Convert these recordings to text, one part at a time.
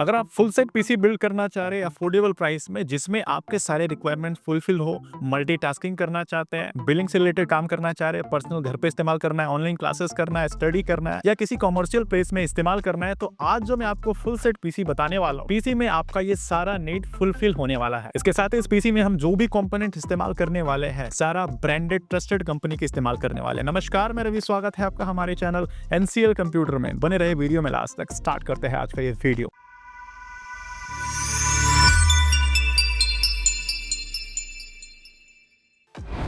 अगर आप full set PC build करना चाह रहे हैं अफोर्डेबल प्राइस में जिसमें आपके सारे रिक्वायरमेंट फुलफिल हो, मल्टीटास्किंग करना चाहते हैं, बिलिंग से रिलेटेड काम करना चाह रहे हैं, पर्सनल घर पे इस्तेमाल करना है, ऑनलाइन क्लासेस करना है, स्टडी करना है या किसी कॉमर्शियल प्लेस में इस्तेमाल करना है, तो आज जो मैं आपको फुल सेट पीसी बताने वाला हूँ, पीसी में आपका ये सारा नीड फुलफिल होने वाला है। इसके साथ ही इस पीसी में हम जो भी कंपोनेंट इस्तेमाल करने वाले हैं सारा ब्रांडेड ट्रस्टेड कंपनी के इस्तेमाल करने वाले हैं। नमस्कार, मैं रवि, स्वागत है आपका हमारे चैनल एनसीएल कंप्यूटर में। बने रहे वीडियो में लास्ट तक। स्टार्ट करते हैं आज का ये वीडियो।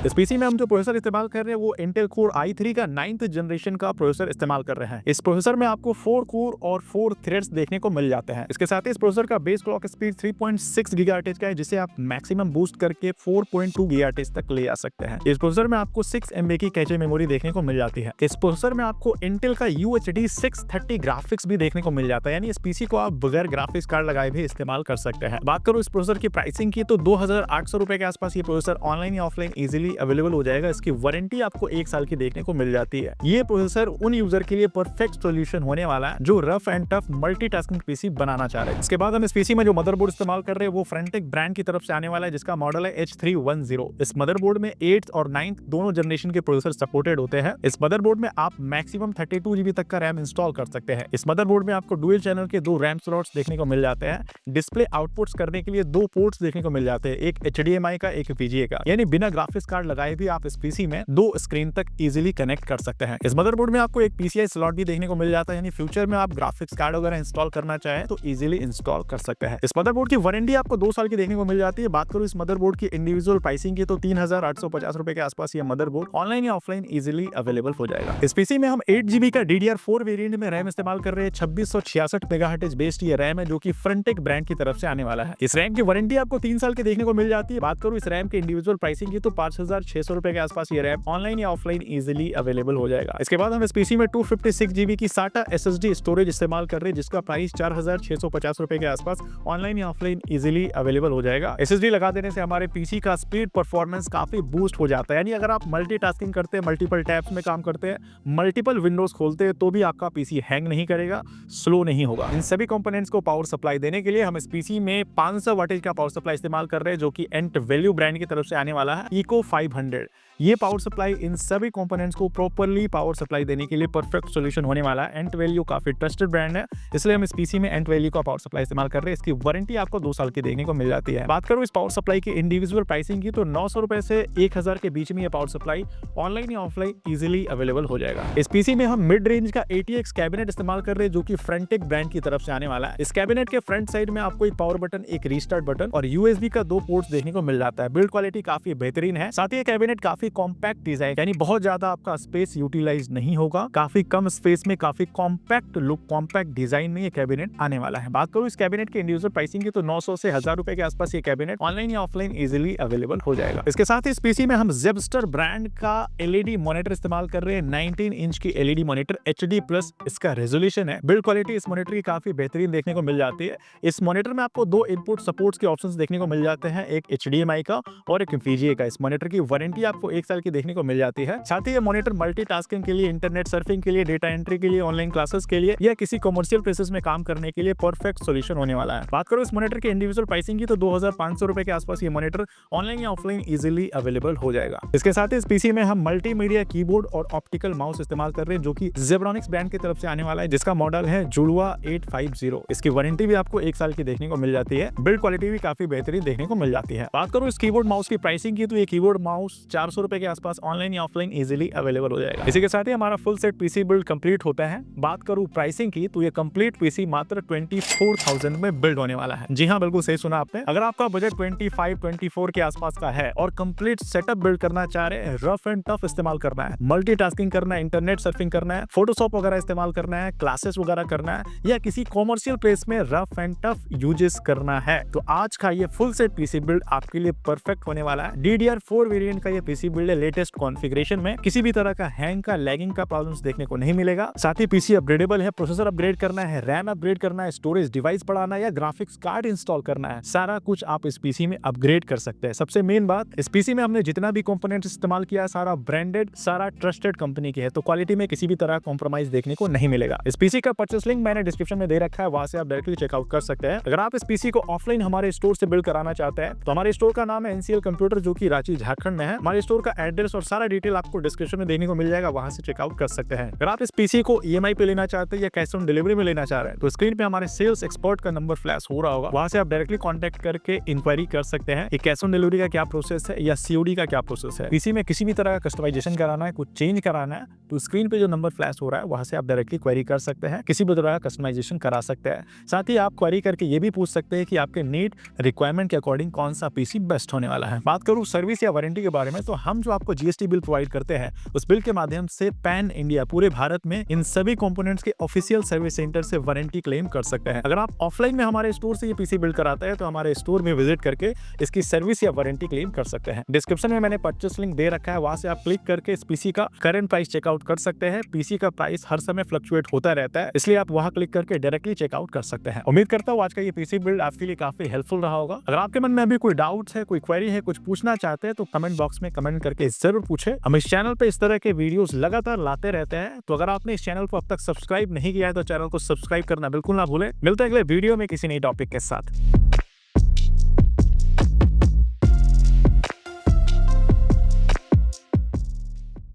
इस पीसी में हम जो प्रोसेसर इस्तेमाल कर रहे हैं वो इंटेल कोर i3 का 9th जनरेशन का प्रोसेसर इस्तेमाल कर रहे हैं। इस प्रोसेसर में आपको 4 कोर और 4 थ्रेड्स देखने को मिल जाते हैं। इसके साथ ही इस प्रोसेसर का बेस क्लॉक स्पीड 3.6 गीगाहर्ट्ज का है, जिसे आप मैक्सिमम बूस्ट करके 4.2 गीगाहर्ट्ज तक ले आ सकते हैं। इस प्रोसेसर में आपको 6 MB की कैचे मेमोरी देखने को मिल जाती है। इस प्रोसेसर में आपको इंटेल का UHD 630 ग्राफिक्स भी देखने को मिल जाता है, यानी इस पीसी को आप बगैर ग्राफिक्स कार्ड लगाए भी इस्तेमाल कर सकते हैं। बात करूं इस प्रोसेसर की प्राइसिंग की तो 2800 रुपए के आसपास ये प्रोसेसर ऑनलाइन या ऑफलाइन इजीली अवेलेबल हो जाएगा। इसकी वारंटी आपको 1 साल की देखने को मिल जाती है। ये प्रोसेसर उन यूजर के लिए परफेक्ट सॉल्यूशन होने वाला है जो rough and tough multitasking PC बनाना चाह रहे हैं। इसके बाद हम इस पीसी में जो मदरबोर्ड इस्तेमाल कर रहे हैं वो फ्रंटेक ब्रांड की तरफ से आने वाला है, जिसका मॉडल है H310। इस मदरबोर्ड में 8th और 9th दोनों जनरेशन के प्रोसेसर सपोर्टेड होते हैं। इस मदरबोर्ड में आप मैक्सिमम 32 GB तक का रैम इंस्टॉल कर सकते हैं। इस मदरबोर्ड में आपको डुअल चैनल के 2 रैम स्लॉट्स देखने को मिल जाते हैं। डिस्प्ले आउटपुट्स करने के लिए 2 पोर्ट्स देखने को मिल जाते हैं, एक HDMI का, एक VGA का, यानी बिना ग्राफिक्स कार्ड लगाए भी आप इस पीसी में 2 स्क्रीन तक इजीली कनेक्ट कर सकते हैं। इस मदरबोर्ड में आपको एक PCI स्लॉट भी देखने को मिल जाता है, यानी फ्यूचर में आप ग्राफिक्स कार्ड वगैरह इंस्टॉल करना चाहें तो इजीली इंस्टॉल कर सकते हैं। इस मदरबोर्ड की वारंटी आपको 2 साल की देखने को मिल जाती है। बात करूं इस मदरबोर्ड की इंडिविजुअल प्राइसिंग की तो 3850 रुपए के आसपास ये मदरबोर्ड ऑनलाइन या ऑफलाइन इजीली अवेलेबल हो जाएगा। इस पीसी में हम 8 GB का DDR4 वेरिएंट में रैम इस्तेमाल कर रहे हैं। 2666 मेगाहर्ट्ज बेस्ड ये रैम है जो कि फ्रंटेक ब्रांड की तरफ से आने वाला है। इस रैम की वारंटी आपको 3 साल की देखने को मिल जाती है। बात करूं इस रैम के इंडिविजुअल प्राइसिंग की तो 5600 रुपए के आसपास ये रैम ऑनलाइन या ऑफलाइन इजीली अवेलेबल हो जाएगा। इसके बाद हम इस पीसी में 256 GB की SATA SSD स्टोरेज इस्तेमाल कर रहे हैं, जिसका प्राइस 4650 रुपए के आसपास ऑनलाइन या ऑफलाइन इजीली अवेलेबल हो जाएगा। SSD लगा देने से हमारे पीसी का स्पीड परफॉर्मेंस काफी बूस्ट हो जाता है, यानी अगर आप मल्टीटास्किंग करते हैं, मल्टीपल टैब्स में काम करते हैं, मल्टीपल विंडोज खोलते हैं तो भी आपका पीसी हैंग नहीं करेगा, स्लो नहीं होगा। इन सभी कंपोनेंट्स को पावर सप्लाई देने के लिए हम इस पीसी में 500 वाटेज का पावर सप्लाई इस्तेमाल कर रहे हैं, जो कि एंट वैल्यू ब्रांड की तरफ से आने वाला है, इको 500। ये पावर सप्लाई इन सभी कंपोनेंट्स को प्रॉपर्ली पावर सप्लाई देने के लिए परफेक्ट सॉल्यूशन होने वाला है। एंट वैल्यू काफी ट्रस्टेड ब्रांड है, इसलिए हम इस पीसी में एंट वैल्यू का पावर सप्लाई इस्तेमाल कर रहे हैं। इसकी वारंटी आपको 2 साल की देखने को मिल जाती है। बात करूं इस पावर सप्लाई की इंडिविजुअल प्राइसिंग की तो 900 रुपए से 1000 के बीच में ये पावर सप्लाई ऑनलाइन या ऑफलाइन इजीली अवेलेबल हो जाएगा। इस पीसी में हम मिड रेंज का ATX कैबिनेट इस्तेमाल कर रहे हैं, जो कि फ्रंटेक ब्रांड की तरफ से आने वाला है। इस कैबिनेट के फ्रंट साइड में आपको एक पावर बटन, एक रीस्टार्ट बटन और USB का 2 पोर्ट्स देखने को मिल जाता है। बिल्ड क्वालिटी काफी बेहतरीन है। साथ ही ये कैबिनेट काफी कॉम्पैक्ट डिजाइन, यानी बहुत ज्यादा आपका स्पेस यूटिलाइज नहीं होगा, काफी कम स्पेस में काफी कॉम्पैक्ट लुक, कॉम्पैक्ट डिजाइन में ये कैबिनेट आने वाला है। बात करूं इस कैबिनेट के इंडिविजुअल प्राइसिंग की तो 900 से 1000 रुपए के आसपास ये कैबिनेट ऑनलाइन या ऑफलाइन इजीली अवेलेबल हो जाएगा। इसके साथ ही इस पीसी में हम जेबस्टर ब्रांड का LED मॉनिटर इस्तेमाल कर रहे हैं। 19 इंच की LED मॉनिटर, HD+ इसका रेजोल्यूशन है। बिल्ड क्वालिटी इस मॉनिटर की काफी बेहतरीन देखने को मिल जाती है। इस मॉनिटर में आपको 2 इनपुट सपोर्ट्स के ऑप्शंस देखने को मिल जाते हैं, एक HDMI का और एक VGA का। इस मॉनिटर की वारंटी आपको 1 साल की देखने को मिल जाती है। साथ ही ये मॉनिटर मल्टीटास्किंग के लिए, इंटरनेट सर्फिंग के लिए, डेटा एंट्री के लिए, ऑनलाइन क्लासेस के लिए या किसी कमर्शियल प्लेसेस में काम करने के लिए परफेक्ट सॉल्यूशन होने वाला है। बात करो इस मॉनिटर के इंडिविजुअल प्राइसिंग की तो 2500 रुपए के आसपास ये मॉनिटर ऑनलाइन या ऑफलाइन इजीली अवेलेबल हो जाएगा। इसके साथ ही इस पीसी में हम मल्टीमीडिया कीबोर्ड और ऑप्टिकल माउस इस्तेमाल कर रहे हैं, जो कि जेब्रॉनिक्स ब्रांड की तरफ से आने वाला है, जिसका मॉडल है जुड़वा 850। इसकी वारंटी भी आपको 1 साल की देखने को मिल जाती है। बिल्ड क्वालिटी भी काफी बेहतरीन देखने को मिल जाती है। बात करूं इस कीबोर्ड माउस की प्राइसिंग की तो ये कीबोर्ड माउस 400 रुपए के आसपास ऑनलाइन या ऑफलाइन इजीली अवेलेबल हो जाएगा। इसी के साथ ही हमारा full set PC build complete होता है। बात करूं प्राइसिंग की तो ये कंप्लीट पीसी मात्र 24,000 में बिल्ड होने वाला है। जी हाँ, बिल्कुल सही सुना आपने। अगर आपका बजट 25-24 के आसपास का है और कंप्लीट सेटअप बिल्ड करना चाह रहे हैं, रफ एंड टफ इस्तेमाल करना है, मल्टीटास्किंग करना है, इंटरनेट सर्फिंग करना है, फोटोशॉप वगैरह इस्तेमाल करना है, क्लासेस वगैरह करना है या किसी कॉमर्शियल प्लेस में रफ एंड टफ यूजेस करना है, तो आज का ये फुल सेट पीसी बिल्ड आपके लिए परफेक्ट होने वाला है। DDR4 वेरिएंट का ये पीसी बिल्ड है लेटेस्ट कॉन्फ़िगरेशन में, किसी भी तरह का हैंग का, लैगिंग का प्रॉब्लम्स देखने को नहीं मिलेगा। साथ ही पीसी अपग्रेडेबल है, प्रोसेसर अपग्रेड करना है, रैम अपग्रेड करना है, स्टोरेज डिवाइस बढ़ाना है या ग्राफिक्स कार्ड इंस्टॉल करना है, सारा कुछ आप इस पीसी में अपग्रेड कर सकते हैं। सबसे मेन बात, इस पीसी में हमने जितना भी कंपोनेंट्स इस्तेमाल किया सारा ब्रांडेड, सारा ट्रस्टेड कंपनी के है, तो क्वालिटी में किसी भी तरह कॉम्प्रोमाइज देखने को नहीं मिलेगा। इस पीसी का परचेस लिंक मैंने डिस्क्रिप्शन में दे रखा है, वहां से आप डायरेक्टली चेकआउट कर सकते हैं। अगर आप इस पीसी को ऑफलाइन हमारे स्टोर से बिल्ड कराना चाहते हैं तो हमारे स्टोर का नाम है एनसीएल कंप्यूटर, जो कि रांची झारखंड में है। हमारे स्टोर का एड्रेस और सारा डिटेल आपको डिस्क्रिप्शन में देने को मिल जाएगा, वहां से चेकआउट कर सकते हैं। अगर आप इस पीसी को ईएमआई पे लेना चाहते हैं या कैश ऑन डिलीवरी में लेना चाह रहे हैं तो स्क्रीन पे हमारे सेल्स एक्सपर्ट का नंबर फ्लैश हो रहा होगा, वहां से आप डायरेक्टली कॉन्टैक्ट करके इंक्वायरी कर सकते हैं कि कैश ऑन डिलीवरी का क्या प्रोसेस है या सीओडी का क्या प्रोसेस है। पीसी में किसी भी तरह का कस्टमाइजेशन कराना है, कुछ चेंज कराना है तो स्क्रीन पे जो नंबर फ्लैश हो रहा है वहां से आप डायरेक्टली क्वेरी कर सकते हैं, किसी भी तरह का कस्टमाइजेशन करा सकते हैं। साथ ही आप क्वेरी करके ये भी पूछ सकते हैं कि आपके नीड रिक्वायरमेंट के अकॉर्डिंग कौन सा पीसी बेस्ट होने वाला है। बात करूं सर्विस या वारंटी के बारे में, तो हम जो आपको जीएसटी बिल प्रोवाइड करते हैं उस बिल के माध्यम से पैन इंडिया, पूरे भारत में इन सभी कंपोनेंट्स के ऑफिशियल सर्विस सेंटर से वारंटी क्लेम कर सकते हैं। अगर आप ऑफलाइन में हमारे स्टोर से ये पीसी बिल्ड कराते हैं तो हमारे स्टोर में विजिट करके इसकी सर्विस या वारंटी क्लेम कर सकते हैं। डिस्क्रिप्शन में मैंने परचेस लिंक दे रखा है, वहां से आप क्लिक करके इस पीसी का करंट प्राइस चेकआउट कर सकते हैं। पीसी का प्राइस हर समय फ्लक्चुएट होता रहता है, इसलिए आप वहां क्लिक करके डायरेक्टली चेकआउट कर सकते हैं। उम्मीद करता हूं आज का ये पीसी बिल्ड आपके लिए काफी हेल्पफुल रहा होगा। अगर आपके मन में अभी कोई डाउट्स है, कोई क्वेरी है, कुछ पूछना चाहते हैं तो कमेंट बॉक्स में कमेंट करके जरूर पूछे। हम इस चैनल पे इस तरह के वीडियोस लगातार लाते रहते हैं, तो अगर आपने इस चैनल को अब तक सब्सक्राइब नहीं किया है तो चैनल को सब्सक्राइब करना बिल्कुल ना भूलें। मिलते हैं अगले वीडियो में किसी नई टॉपिक के साथ।